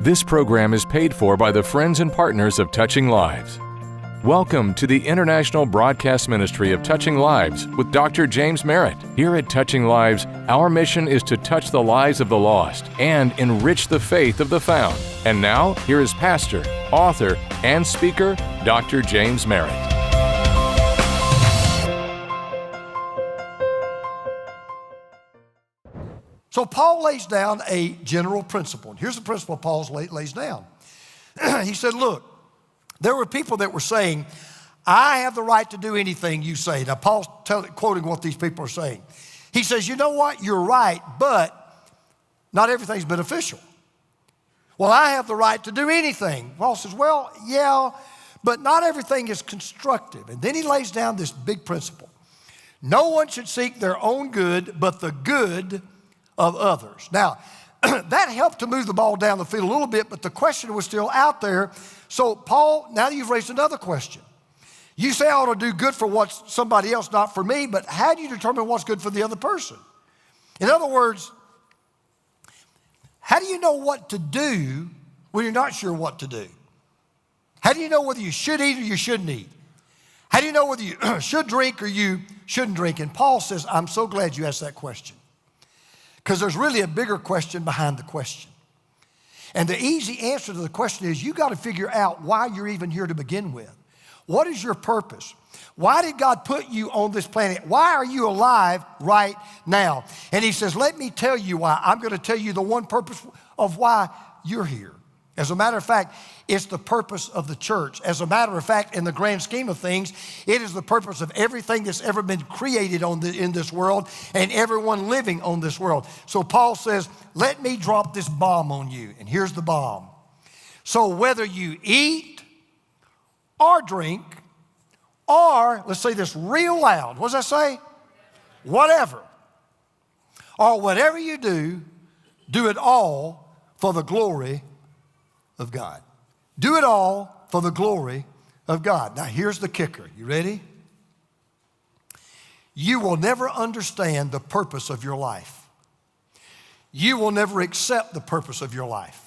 This program is paid for by the friends and partners of Touching Lives. Welcome to the International Broadcast Ministry of Touching Lives with Dr. James Merritt. Here at Touching Lives, our mission is to touch the lives of the lost and enrich the faith of the found. And now, here is pastor, author, and speaker, Dr. James Merritt. So Paul lays down a general principle. And here's the principle Paul lays down. He said, look, there were people that were saying, I have the right to do anything you say. Now, Paul's quoting what these people are saying. He says, you know what? You're right, but not everything's beneficial. Well, I have the right to do anything. Paul says, well, yeah, but not everything is constructive. And then he lays down this big principle. No one should seek their own good, but the good of others. Now, that helped to move the ball down the field a little bit, but the question was still out there. So, Paul, now you've raised another question. You say I ought to do good for what's somebody else, not for me, but how do you determine what's good for the other person? In other words, how do you know what to do when you're not sure what to do? How do you know whether you should eat or you shouldn't eat? How do you know whether you should drink or you shouldn't drink? And Paul says, I'm so glad you asked that question. Because there's really a bigger question behind the question. And the easy answer to the question is you got to figure out why you're even here to begin with. What is your purpose? Why did God put you on this planet? Why are you alive right now? And he says, let me tell you why. I'm going to tell you the one purpose of why you're here. As a matter of fact, it's the purpose of the church. As a matter of fact, in the grand scheme of things, it is the purpose of everything that's ever been created in this world and everyone living on this world. So Paul says, let me drop this bomb on you. And here's the bomb. So whether you eat or drink or, let's say this real loud. What does that say? Whatever. Or whatever you do it all for the glory of God. Do it all for the glory of God. Now here's the kicker. You ready? You will never understand the purpose of your life. You will never accept the purpose of your life.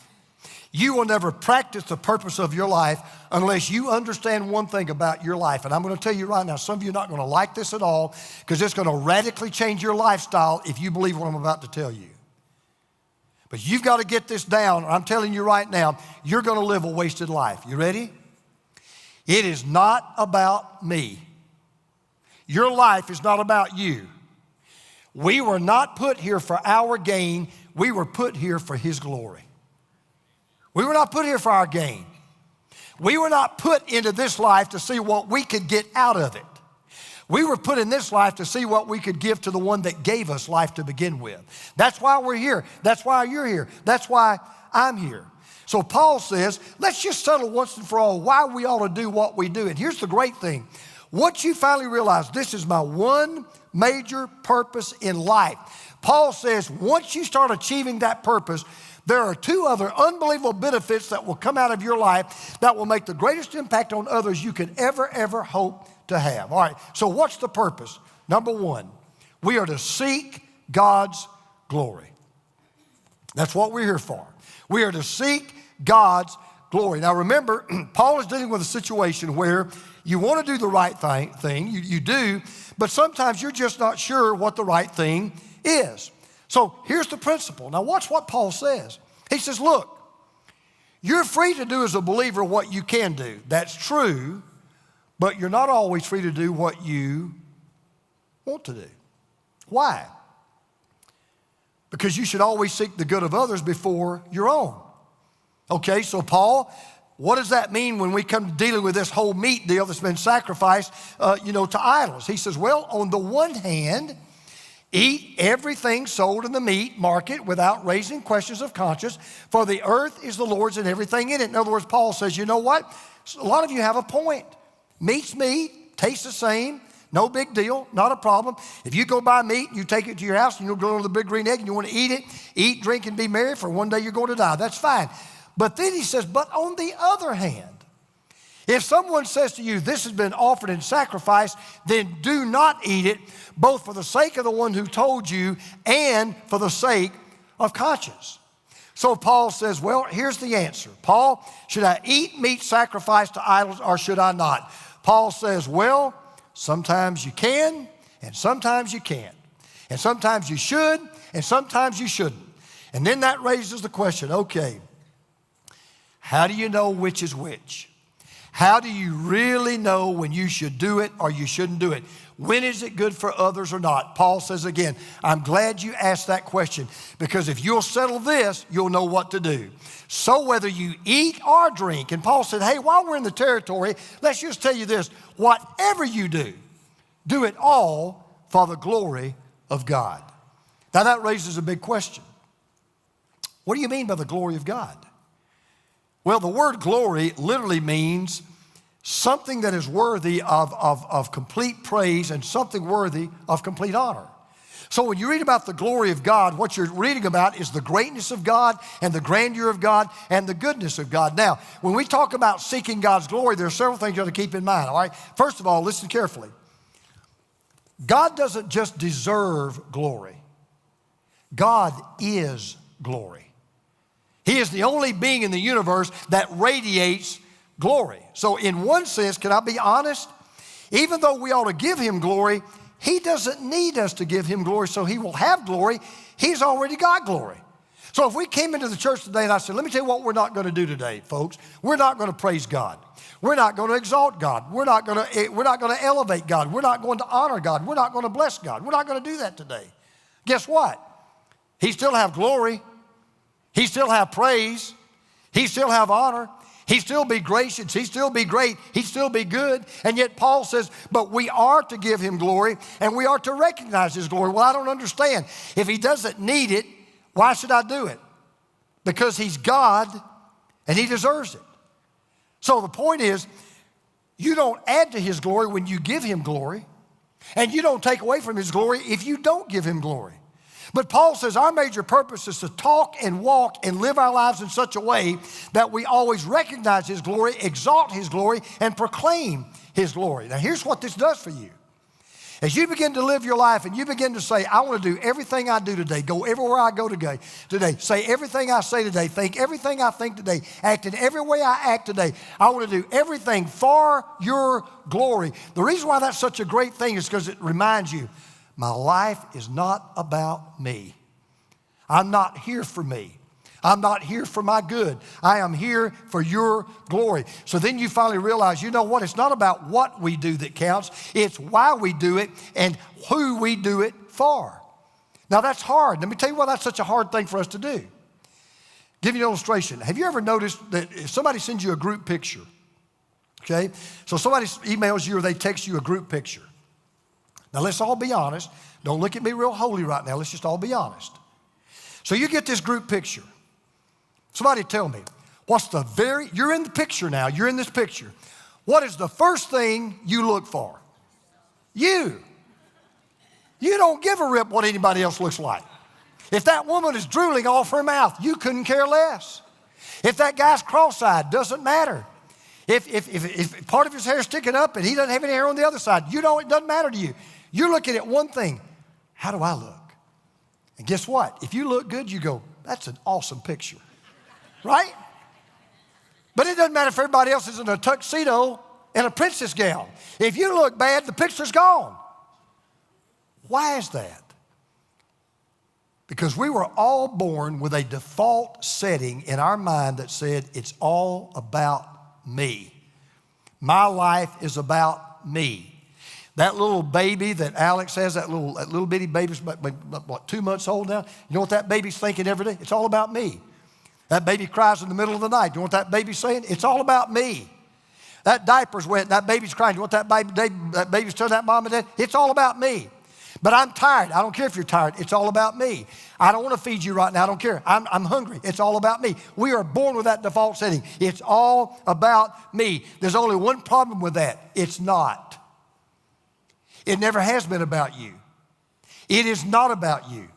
You will never practice the purpose of your life unless you understand one thing about your life. And I'm going to tell you right now, some of you are not going to like this at all because it's going to radically change your lifestyle if you believe what I'm about to tell you. But you've got to get this down. I'm telling you right now, you're going to live a wasted life. You ready? It is not about me. Your life is not about you. We were not put here for our gain. We were put here for His glory. We were not put here for our gain. We were not put into this life to see what we could get out of it. We were put in this life to see what we could give to the one that gave us life to begin with. That's why we're here. That's why you're here. That's why I'm here. So Paul says, let's just settle once and for all why we ought to do what we do. And here's the great thing. Once you finally realize this is my one major purpose in life, Paul says once you start achieving that purpose, there are two other unbelievable benefits that will come out of your life that will make the greatest impact on others you could ever hope to have. All right, so what's the purpose? Number one, we are to seek God's glory. That's what we're here for. We are to seek God's glory. Now remember, Paul is dealing with a situation where you want to do the right thing, you do, but sometimes you're just not sure what the right thing is. So here's the principle. Now watch what Paul says. He says, look, you're free to do as a believer what you can do. That's true. But you're not always free to do what you want to do. Why? Because you should always seek the good of others before your own. Okay, so Paul, what does that mean when we come dealing with this whole meat deal that's been sacrificed, to idols? He says, well, on the one hand, eat everything sold in the meat market without raising questions of conscience, for the earth is the Lord's and everything in it. In other words, Paul says, you know what? A lot of you have a point. Meat's meat, tastes the same, no big deal, not a problem. If you go buy meat and you take it to your house and you'll go to the big green egg and you want to eat it, eat, drink, and be merry, for one day you're going to die. That's fine. But then he says, but on the other hand, if someone says to you, this has been offered in sacrifice, then do not eat it, both for the sake of the one who told you and for the sake of conscience. So Paul says, well, here's the answer. Paul, should I eat meat sacrificed to idols or should I not? Paul says, well, sometimes you can and sometimes you can't. And sometimes you should and sometimes you shouldn't. And then that raises the question, okay, how do you know which is which? How do you really know when you should do it or you shouldn't do it? When is it good for others or not? Paul says again, I'm glad you asked that question because if you'll settle this, you'll know what to do. So whether you eat or drink, and Paul said, hey, while we're in the territory, let's just tell you this, whatever you do it all for the glory of God. Now that raises a big question. What do you mean by the glory of God? Well, the word glory literally means something that is worthy of complete praise and something worthy of complete honor. So when you read about the glory of God, what you're reading about is the greatness of God and the grandeur of God and the goodness of God. Now, when we talk about seeking God's glory, there are several things you have to keep in mind, all right? First of all, listen carefully. God doesn't just deserve glory. God is glory. He is the only being in the universe that radiates glory. So in one sense, can I be honest? Even though we ought to give him glory, he doesn't need us to give him glory so he will have glory. He's already got glory. So if we came into the church today and I said, let me tell you what we're not going to do today, folks. We're not going to praise God. We're not going to exalt God. We're not going to elevate God. We're not going to honor God. We're not going to bless God. We're not going to do that today. Guess what? He still have glory. He still have praise. He still have honor. He still be gracious. He still be great. He still be good. And yet Paul says, but we are to give him glory and we are to recognize his glory. Well, I don't understand. If he doesn't need it, why should I do it? Because he's God and he deserves it. So the point is, you don't add to his glory when you give him glory, and you don't take away from his glory if you don't give him glory. But Paul says our major purpose is to talk and walk and live our lives in such a way that we always recognize his glory, exalt his glory, and proclaim his glory. Now here's what this does for you. As you begin to live your life and you begin to say, I want to do everything I do today, go everywhere I go today, say everything I say today, think everything I think today, act in every way I act today. I want to do everything for your glory. The reason why that's such a great thing is because it reminds you, my life is not about me. I'm not here for me. I'm not here for my good. I am here for your glory. So then you finally realize, you know what? It's not about what we do that counts. It's why we do it and who we do it for. Now that's hard. Let me tell you why that's such a hard thing for us to do. Give you an illustration. Have you ever noticed that if somebody sends you a group picture, okay? So somebody emails you or they text you a group picture. Now let's all be honest. Don't look at me real holy right now. Let's just all be honest. So you get this group picture. Somebody tell me, you're in the picture now, you're in this picture. What is the first thing you look for? You. You don't give a rip what anybody else looks like. If that woman is drooling off her mouth, you couldn't care less. If that guy's cross-eyed, doesn't matter. If part of his hair is sticking up and he doesn't have any hair on the other side, it doesn't matter to you. You're looking at one thing, how do I look? And guess what? If you look good, you go, that's an awesome picture. Right? But it doesn't matter if everybody else is in a tuxedo and a princess gown. If you look bad, the picture's gone. Why is that? Because we were all born with a default setting in our mind that said, it's all about me. My life is about me. That little baby that Alex has, that little bitty baby's what, 2 months old now? You know what that baby's thinking every day? It's all about me. That baby cries in the middle of the night. You know what that baby's saying? It's all about me. That diaper's wet, that baby's crying. You know what that baby's telling that mom and dad? It's all about me. But I'm tired. I don't care if you're tired. It's all about me. I don't want to feed you right now. I don't care. I'm hungry. It's all about me. We are born with that default setting. It's all about me. There's only one problem with that. It's not. It never has been about you. It is not about you.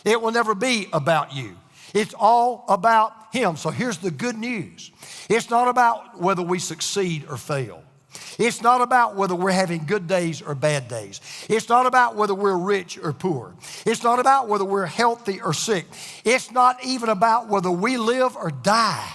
It will never be about you. It's all about him. So here's the good news. It's not about whether we succeed or fail. It's not about whether we're having good days or bad days. It's not about whether we're rich or poor. It's not about whether we're healthy or sick. It's not even about whether we live or die.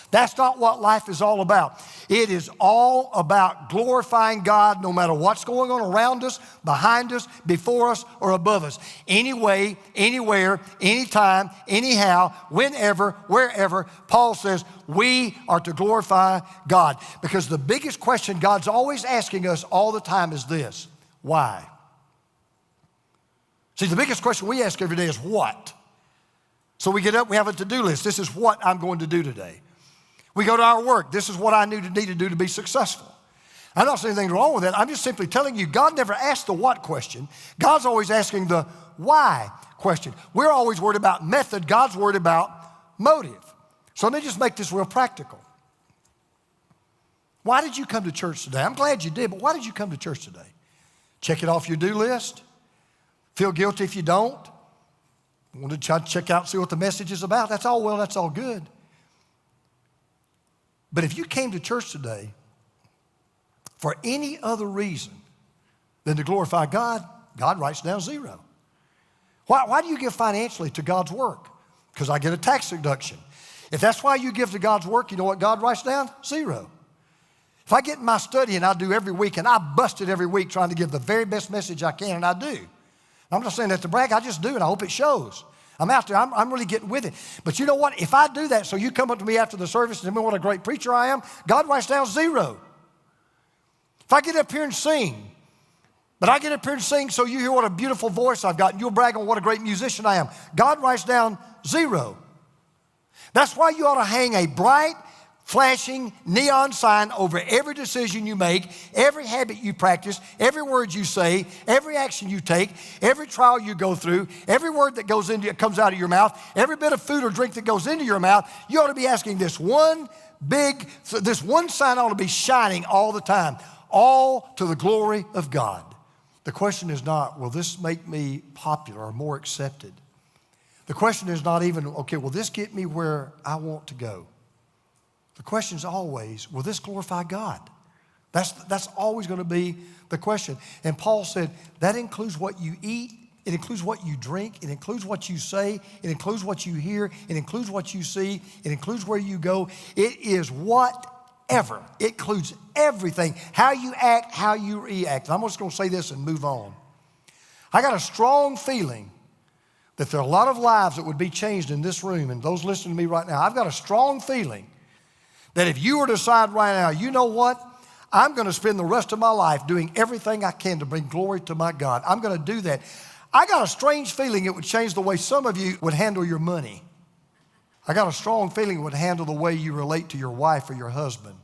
That's not what life is all about. It is all about glorifying God no matter what's going on around us, behind us, before us, or above us. Anyway, anywhere, anytime, anyhow, whenever, wherever, Paul says we are to glorify God. Because the biggest question God's always asking us all the time is this: why? See, the biggest question we ask every day is what? So we get up, we have a to-do list. This is what I'm going to do today. We go to our work. This is what I need to do to be successful. I'm not saying anything wrong with that. I'm just simply telling you, God never asked the what question. God's always asking the why question. We're always worried about method. God's worried about motive. So let me just make this real practical. Why did you come to church today? I'm glad you did, but why did you come to church today? Check it off your do list? Feel guilty if you don't? Want to try to check out and see what the message is about? That's all well, that's all good. But if you came to church today for any other reason than to glorify God, God writes down 0. Why do you give financially to God's work? Because I get a tax deduction. If that's why you give to God's work, you know what God writes down? 0. If I get in my study and I do every week, and I bust it every week trying to give the very best message I can, and I do. I'm not saying that to brag, I just do, and I hope it shows. I'm out there, I'm really getting with it. But you know what? If I do that, so you come up to me after the service and tell me what a great preacher I am, God writes down 0. If I get up here and sing, but I get up here and sing so you hear what a beautiful voice I've got and you'll brag on what a great musician I am, God writes down 0. That's why you ought to hang a bright, flashing neon sign over every decision you make, every habit you practice, every word you say, every action you take, every trial you go through, every word that comes out of your mouth, every bit of food or drink that goes into your mouth. You ought to be asking this one sign ought to be shining all the time, all to the glory of God. The question is not, will this make me popular or more accepted? The question is not even, okay, will this get me where I want to go? The question is always, will this glorify God? That's always going to be the question. And Paul said, that includes what you eat, it includes what you drink, it includes what you say, it includes what you hear, it includes what you see, it includes where you go. It is whatever. It includes everything, how you act, how you react. I'm just going to say this and move on. I got a strong feeling that there are a lot of lives that would be changed in this room, and those listening to me right now, I've got a strong feeling that if you were to decide right now, you know what? I'm going to spend the rest of my life doing everything I can to bring glory to my God. I'm going to do that. I got a strange feeling it would change the way some of you would handle your money. I got a strong feeling it would handle the way you relate to your wife or your husband.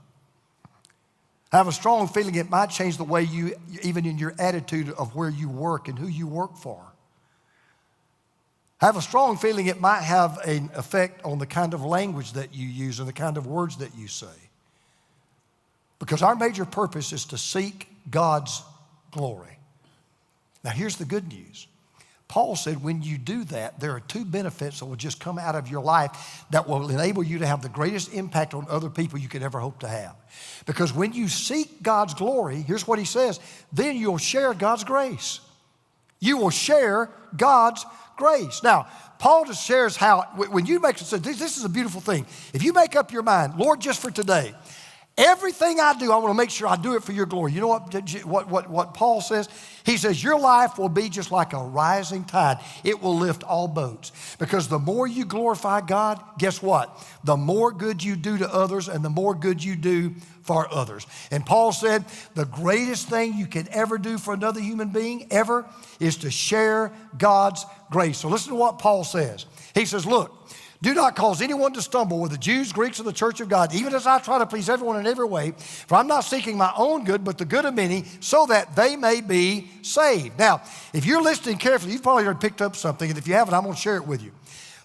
I have a strong feeling it might change the way you, even in your attitude of where you work and who you work for. I have a strong feeling it might have an effect on the kind of language that you use and the kind of words that you say. Because our major purpose is to seek God's glory. Now here's the good news. Paul said when you do that, there are 2 benefits that will just come out of your life that will enable you to have the greatest impact on other people you could ever hope to have. Because when you seek God's glory, here's what he says, then you'll share God's grace. You will share God's grace. Now, Paul just shares how, when you make, this is a beautiful thing. If you make up your mind, Lord, just for today, everything I do, I want to make sure I do it for your glory. You know what Paul says? He says, your life will be just like a rising tide. It will lift all boats. Because the more you glorify God, guess what? The more good you do to others and the more good you do for others. And Paul said, the greatest thing you can ever do for another human being, ever, is to share God's grace. So listen to what Paul says. He says, look, do not cause anyone to stumble with the Jews, Greeks, or the church of God, even as I try to please everyone in every way. For I'm not seeking my own good, but the good of many, so that they may be saved. Now, if you're listening carefully, you've probably already picked up something, and if you haven't, I'm going to share it with you.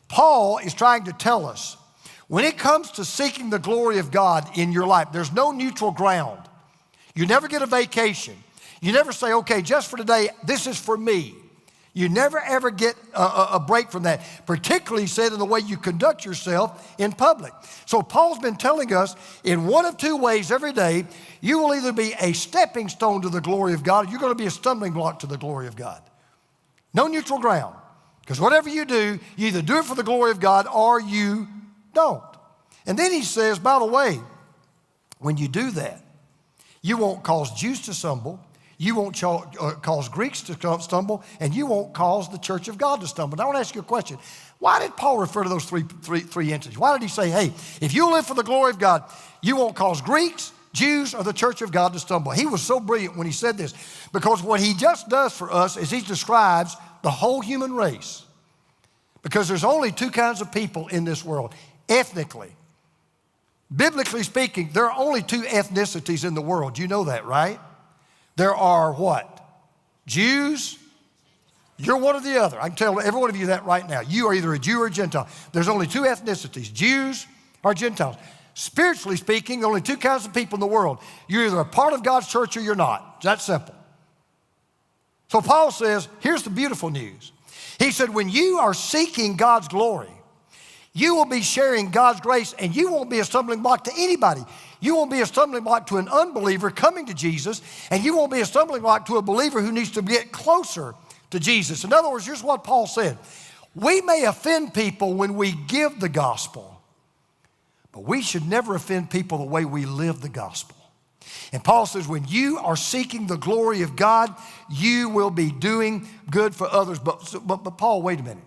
Paul is trying to tell us, when it comes to seeking the glory of God in your life, there's no neutral ground. You never get a vacation. You never say, okay, just for today, this is for me. You never ever get a break from that, particularly said in the way you conduct yourself in public. So Paul's been telling us in one of two ways every day, you will either be a stepping stone to the glory of God, or you're going to be a stumbling block to the glory of God. No neutral ground. Because whatever you do, you either do it for the glory of God or you don't. And then he says, by the way, when you do that, you won't cause Jews to stumble, you won't cause Greeks to stumble, and you won't cause the church of God to stumble. Now I want to ask you a question. Why did Paul refer to those three entities? Why did he say, hey, if you live for the glory of God, you won't cause Greeks, Jews, or the church of God to stumble? He was so brilliant when he said this, because what he just does for us is he describes the whole human race. Because there's only two kinds of people in this world, ethnically. Biblically speaking, there are only two ethnicities in the world. You know that, right? There are what? Jews. You're one or the other. I can tell every one of you that right now. You are either a Jew or a Gentile. There's only two ethnicities, Jews or Gentiles. Spiritually speaking, there are only two kinds of people in the world. You're either a part of God's church or you're not. It's that simple. So Paul says, here's the beautiful news. He said, when you are seeking God's glory, you will be sharing God's grace, and you won't be a stumbling block to anybody. You won't be a stumbling block to an unbeliever coming to Jesus, and you won't be a stumbling block to a believer who needs to get closer to Jesus. In other words, here's what Paul said. We may offend people when we give the gospel, but we should never offend people the way we live the gospel. And Paul says, when you are seeking the glory of God, you will be doing good for others. But Paul, wait a minute.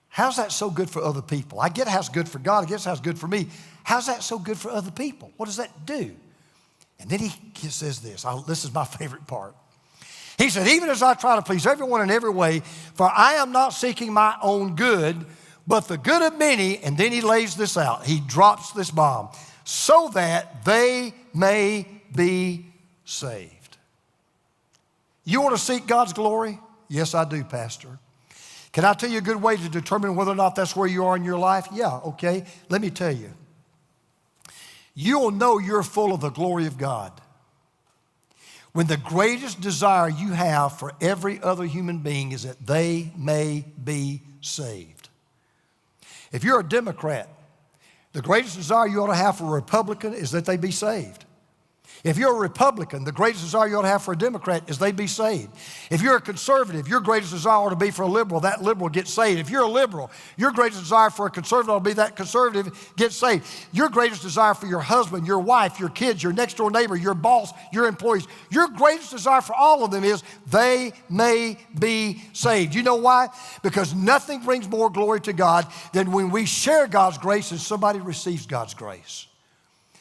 How's that so good for other people? I get how it's good for God. I guess how it's good for me. How's that so good for other people? What does that do? And then he says this. This is my favorite part. He said, even as I try to please everyone in every way, for I am not seeking my own good, but the good of many. And then he lays this out. He drops this bomb. So that they may be saved. You want to seek God's glory? Yes, I do, Pastor. Can I tell you a good way to determine whether or not that's where you are in your life? Yeah, okay. Let me tell you. You'll know you're full of the glory of God when the greatest desire you have for every other human being is that they may be saved. If you're a Democrat, the greatest desire you ought to have for a Republican is that they be saved. If you're a Republican, the greatest desire you ought to have for a Democrat is they be saved. If you're a conservative, your greatest desire ought to be for a liberal, that liberal gets saved. If you're a liberal, your greatest desire for a conservative ought to be that conservative gets saved. Your greatest desire for your husband, your wife, your kids, your next door neighbor, your boss, your employees, your greatest desire for all of them is they may be saved. You know why? Because nothing brings more glory to God than when we share God's grace and somebody receives God's grace.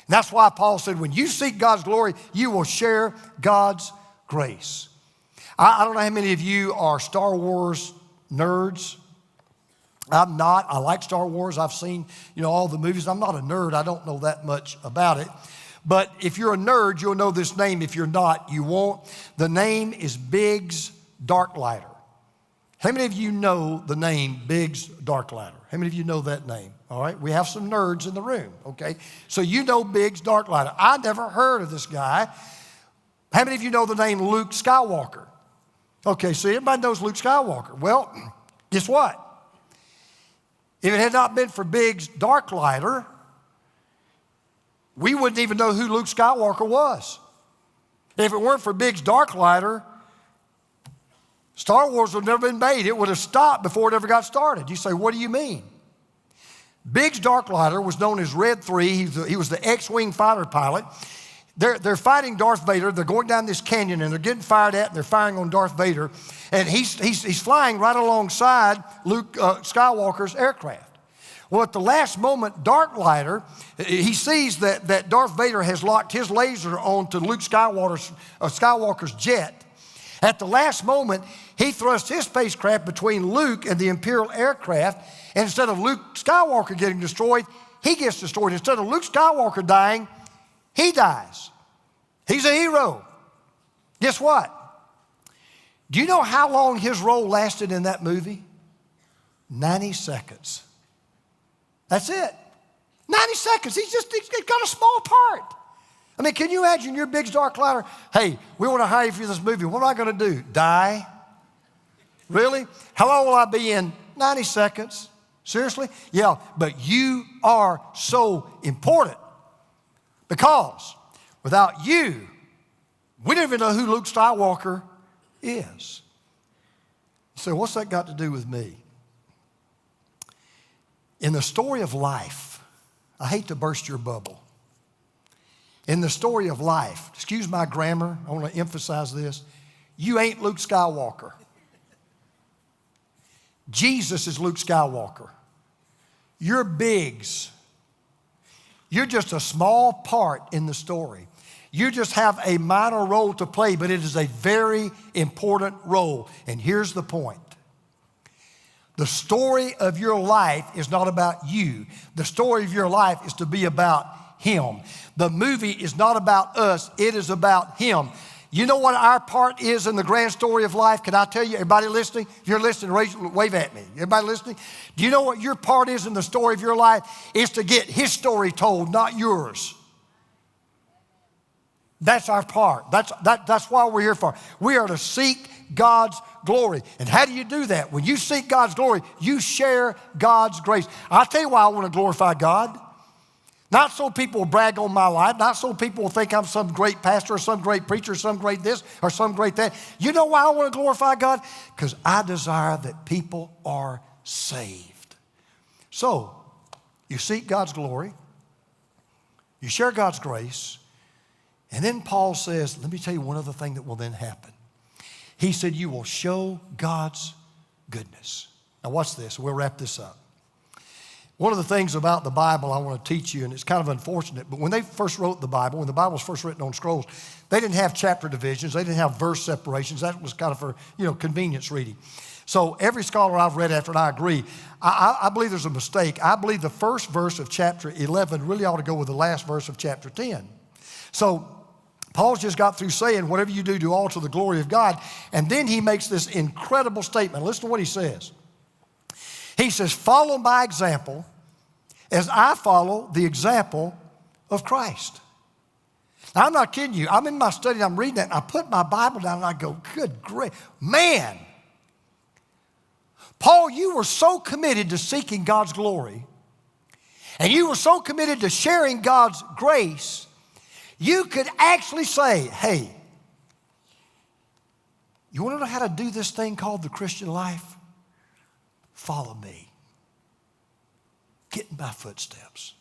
And that's why Paul said, when you seek God's glory, you will share God's grace. I don't know how many of you are Star Wars nerds. I'm not. I like Star Wars. I've seen, all the movies. I'm not a nerd. I don't know that much about it. But if you're a nerd, you'll know this name. If you're not, you won't. The name is Biggs Darklighter. How many of you know the name Biggs Darklighter? How many of you know that name? All right, we have some nerds in the room, okay? So you know Biggs Darklighter. I never heard of this guy. How many of you know the name Luke Skywalker? Okay, so everybody knows Luke Skywalker. Well, guess what? If it had not been for Biggs Darklighter, we wouldn't even know who Luke Skywalker was. If it weren't for Biggs Darklighter, Star Wars would have never been made. It would have stopped before it ever got started. You say, what do you mean? Biggs Darklighter was known as Red 3. He was the X-Wing fighter pilot. They're fighting Darth Vader. They're going down this canyon, and they're getting fired at, and they're firing on Darth Vader. And he's flying right alongside Luke Skywalker's aircraft. Well, at the last moment, Darklighter, he sees that Darth Vader has locked his laser onto Luke Skywalker's jet. At the last moment, he thrusts his spacecraft between Luke and the Imperial aircraft, and instead of Luke Skywalker getting destroyed, he gets destroyed. Instead of Luke Skywalker dying, he dies. He's a hero. Guess what? Do you know how long his role lasted in that movie? 90 seconds. That's it. 90 seconds. He's got a small part. I mean, can you imagine you're Biggs Darklighter? Hey, we want to hire you for this movie. What am I going to do? Die? Really? How long will I be in? 90 seconds. Seriously? Yeah, but you are so important because without you, we don't even know who Luke Skywalker is. You say, what's that got to do with me? In the story of life, I hate to burst your bubble. In the story of life, excuse my grammar, I want to emphasize this. You ain't Luke Skywalker. Jesus is Luke Skywalker. You're Biggs. You're just a small part in the story. You just have a minor role to play, but it is a very important role. And here's the point. The story of your life is not about you. The story of your life is to be about Him. The movie is not about us. It is about Him. You know what our part is in the grand story of life? Can I tell you, everybody listening? If you're listening, wave at me. Everybody listening? Do you know what your part is in the story of your life? It's to get His story told, not yours. That's our part. That's why we're here for. We are to seek God's glory. And how do you do that? When you seek God's glory, you share God's grace. I'll tell you why I want to glorify God. Not so people will brag on my life. Not so people will think I'm some great pastor or some great preacher or some great this or some great that. You know why I want to glorify God? Because I desire that people are saved. So, you seek God's glory. You share God's grace. And then Paul says, let me tell you one other thing that will then happen. He said, you will show God's goodness. Now watch this. We'll wrap this up. One of the things about the Bible I want to teach you, and it's kind of unfortunate, but when they first wrote the Bible, when the Bible was first written on scrolls, they didn't have chapter divisions. They didn't have verse separations. That was kind of for, convenience reading. So every scholar I've read after, and I agree, I believe there's a mistake. I believe the first verse of chapter 11 really ought to go with the last verse of chapter 10. So Paul's just got through saying, whatever you do all to the glory of God. And then he makes this incredible statement. Listen to what he says. He says, follow my example as I follow the example of Christ. Now, I'm not kidding you. I'm in my study, I'm reading that, and I put my Bible down, and I go, good grief. Man, Paul, you were so committed to seeking God's glory, and you were so committed to sharing God's grace, you could actually say, hey, you want to know how to do this thing called the Christian life? Follow me. Get in my footsteps.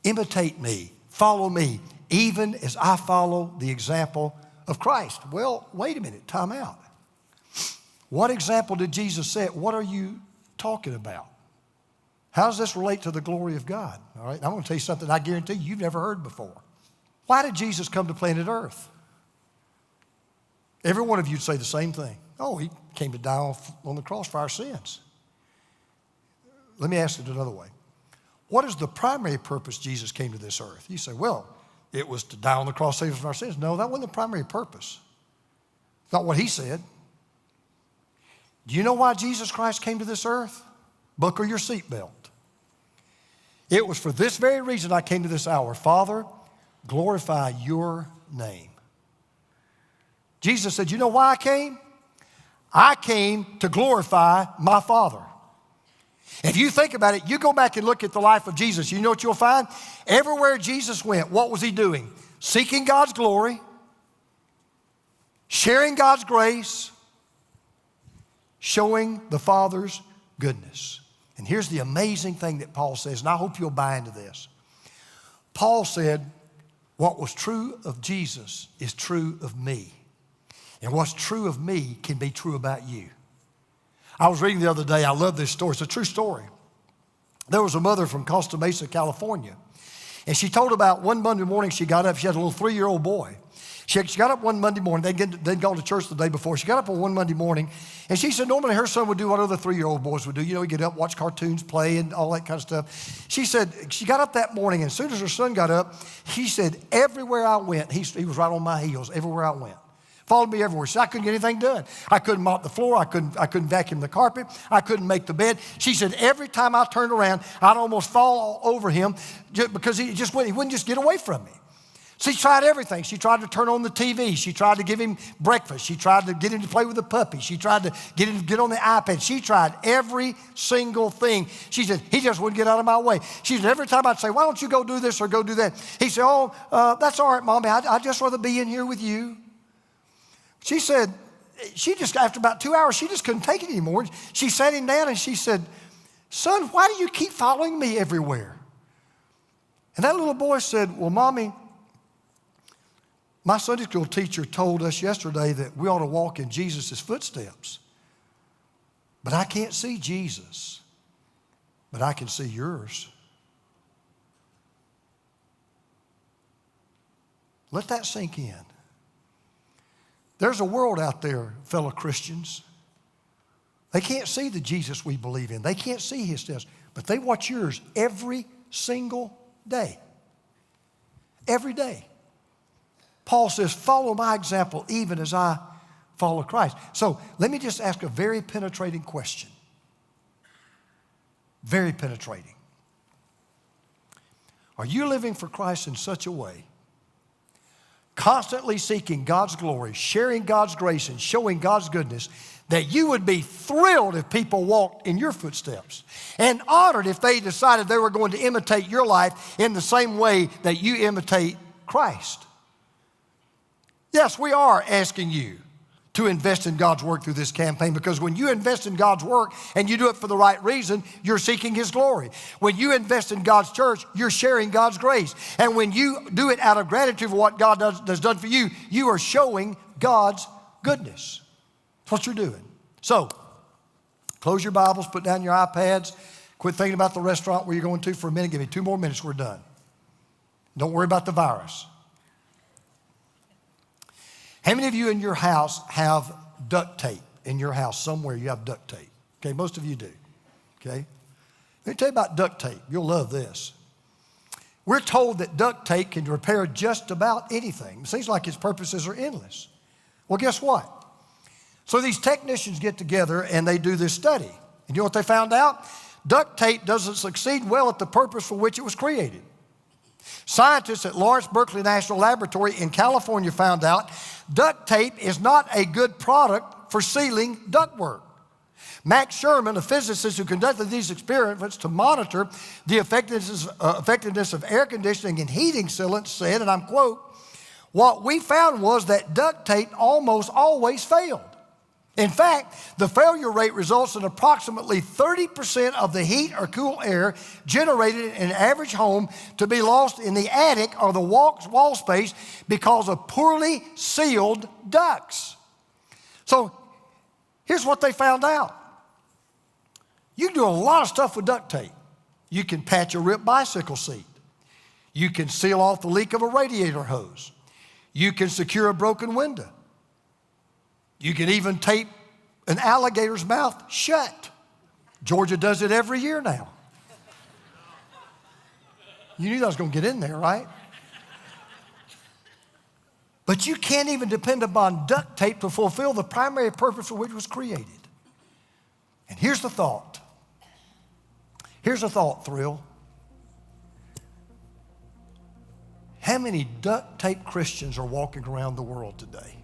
Imitate me. Follow me, even as I follow the example of Christ. Well, wait a minute. Time out. What example did Jesus set? What are you talking about? How does this relate to the glory of God? All right, I'm going to tell you something I guarantee you've never heard before. Why did Jesus come to planet Earth? Every one of you would say the same thing. Oh, He came to die on the cross for our sins. Let me ask it another way. What is the primary purpose Jesus came to this earth? You say, well, it was to die on the cross, save us from our sins. No, that wasn't the primary purpose. It's not what He said. Do you know why Jesus Christ came to this earth? Buckle your seatbelt. It was for this very reason I came to this hour. Father, glorify your name. Jesus said, you know why I came? I came to glorify my Father. If you think about it, you go back and look at the life of Jesus, you know what you'll find? Everywhere Jesus went, what was He doing? Seeking God's glory, sharing God's grace, showing the Father's goodness. And here's the amazing thing that Paul says, and I hope you'll buy into this. Paul said, what was true of Jesus is true of me. And what's true of me can be true about you. I was reading the other day, I love this story. It's a true story. There was a mother from Costa Mesa, California. And she told about one Monday morning she got up, she had a little 3-year-old boy. She got up one Monday morning, they'd gone to church the day before. She got up on one Monday morning, and she said normally her son would do what other 3-year-old boys would do. You know, he'd get up, watch cartoons, play, and all that kind of stuff. She said she got up that morning, and as soon as her son got up, she said, everywhere I went, he was right on my heels, everywhere I went. Followed me everywhere. She said, I couldn't get anything done. I couldn't mop the floor. I couldn't vacuum the carpet. I couldn't make the bed. She said, every time I turned around, I'd almost fall all over him because he wouldn't just get away from me. She tried everything. She tried to turn on the TV. She tried to give him breakfast. She tried to get him to play with the puppy. She tried to get him to get on the iPad. She tried every single thing. She said, he just wouldn't get out of my way. She said, every time I'd say, why don't you go do this or go do that? He said, that's all right, Mommy. I'd just rather be in here with you. She said, after about 2 hours, she just couldn't take it anymore. She sat him down and she said, son, why do you keep following me everywhere? And that little boy said, well, Mommy, my Sunday school teacher told us yesterday that we ought to walk in Jesus' footsteps. But I can't see Jesus, but I can see yours. Let that sink in. There's a world out there, fellow Christians. They can't see the Jesus we believe in. They can't see his steps, but they watch yours every single day. Every day. Paul says, follow my example even as I follow Christ. So let me just ask a very penetrating question. Very penetrating. Are you living for Christ in such a way, constantly seeking God's glory, sharing God's grace, and showing God's goodness, that you would be thrilled if people walked in your footsteps and honored if they decided they were going to imitate your life in the same way that you imitate Christ? Yes, we are asking you to invest in God's work through this campaign, because when you invest in God's work and you do it for the right reason, you're seeking his glory. When you invest in God's church, you're sharing God's grace. And when you do it out of gratitude for what God has done for you, you are showing God's goodness. That's what you're doing. So, close your Bibles, put down your iPads, quit thinking about the restaurant where you're going to for a minute. Give me 2 more minutes, we're done. Don't worry about the virus. How many of you in your house have duct tape in your house? Somewhere you have duct tape. Okay, most of you do. Okay? Let me tell you about duct tape. You'll love this. We're told that duct tape can repair just about anything. It seems like its purposes are endless. Well, guess what? So these technicians get together and they do this study. And you know what they found out? Duct tape doesn't succeed well at the purpose for which it was created. Scientists at Lawrence Berkeley National Laboratory in California found out duct tape is not a good product for sealing ductwork. Max Sherman, a physicist who conducted these experiments to monitor the effectiveness of air conditioning and heating sealants, said, and I'm quote, what we found was that duct tape almost always failed. In fact, the failure rate results in approximately 30% of the heat or cool air generated in an average home to be lost in the attic or the wall space because of poorly sealed ducts. So here's what they found out. You can do a lot of stuff with duct tape. You can patch a ripped bicycle seat. You can seal off the leak of a radiator hose. You can secure a broken window. You can even tape an alligator's mouth shut. Georgia does it every year now. You knew that was going to get in there, right? But you can't even depend upon duct tape to fulfill the primary purpose for which it was created. And here's the thought. Here's a thought, Thrill. How many duct tape Christians are walking around the world today?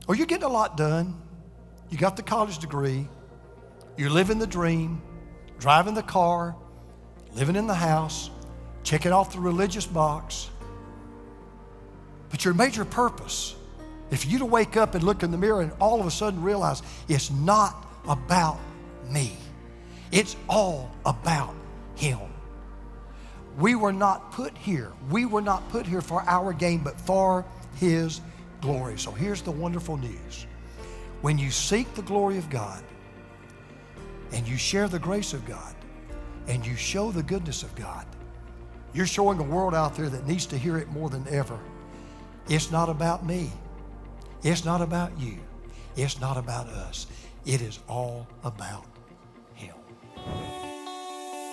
Oh, you're getting a lot done. You got the college degree. You're living the dream, driving the car, living in the house, checking off the religious box. But your major purpose, if you to wake up and look in the mirror and all of a sudden realize it's not about me. It's all about him. We were not put here. We were not put here for our gain, but for his glory. So here's the wonderful news. When you seek the glory of God and you share the grace of God and you show the goodness of God, you're showing a world out there that needs to hear it more than ever. It's not about me. It's not about you. It's not about us. It is all about him.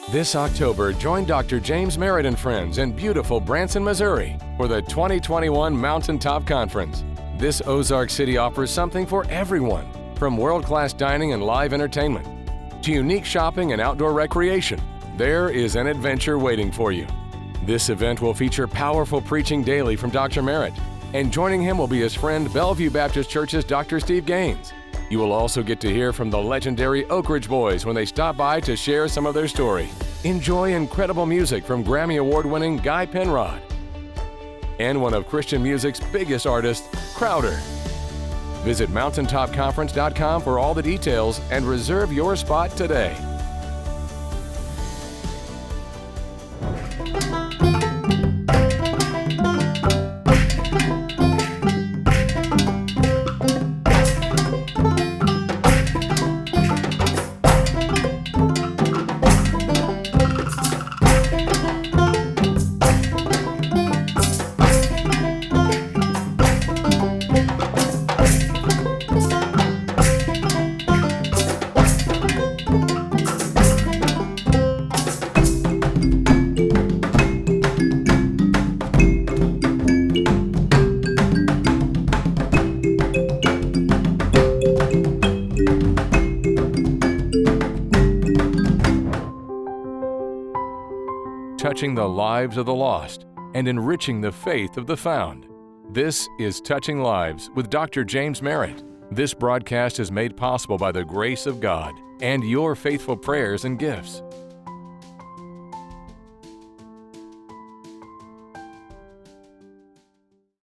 This October, join Dr. James Merritt and friends in beautiful Branson, Missouri for the 2021 Mountaintop Conference. This Ozark city offers something for everyone, from world-class dining and live entertainment to unique shopping and outdoor recreation. There is an adventure waiting for you. This event will feature powerful preaching daily from Dr. Merritt, and joining him will be his friend Bellevue Baptist Church's Dr. Steve Gaines. You will also get to hear from the legendary Oak Ridge Boys when they stop by to share some of their story. Enjoy incredible music from Grammy Award-winning Guy Penrod and one of Christian music's biggest artists, Crowder. Visit mountaintopconference.com for all the details and reserve your spot today. Touching the lives of the lost and enriching the faith of the found. This is Touching Lives with Dr. James Merritt. This broadcast is made possible by the grace of God and your faithful prayers and gifts.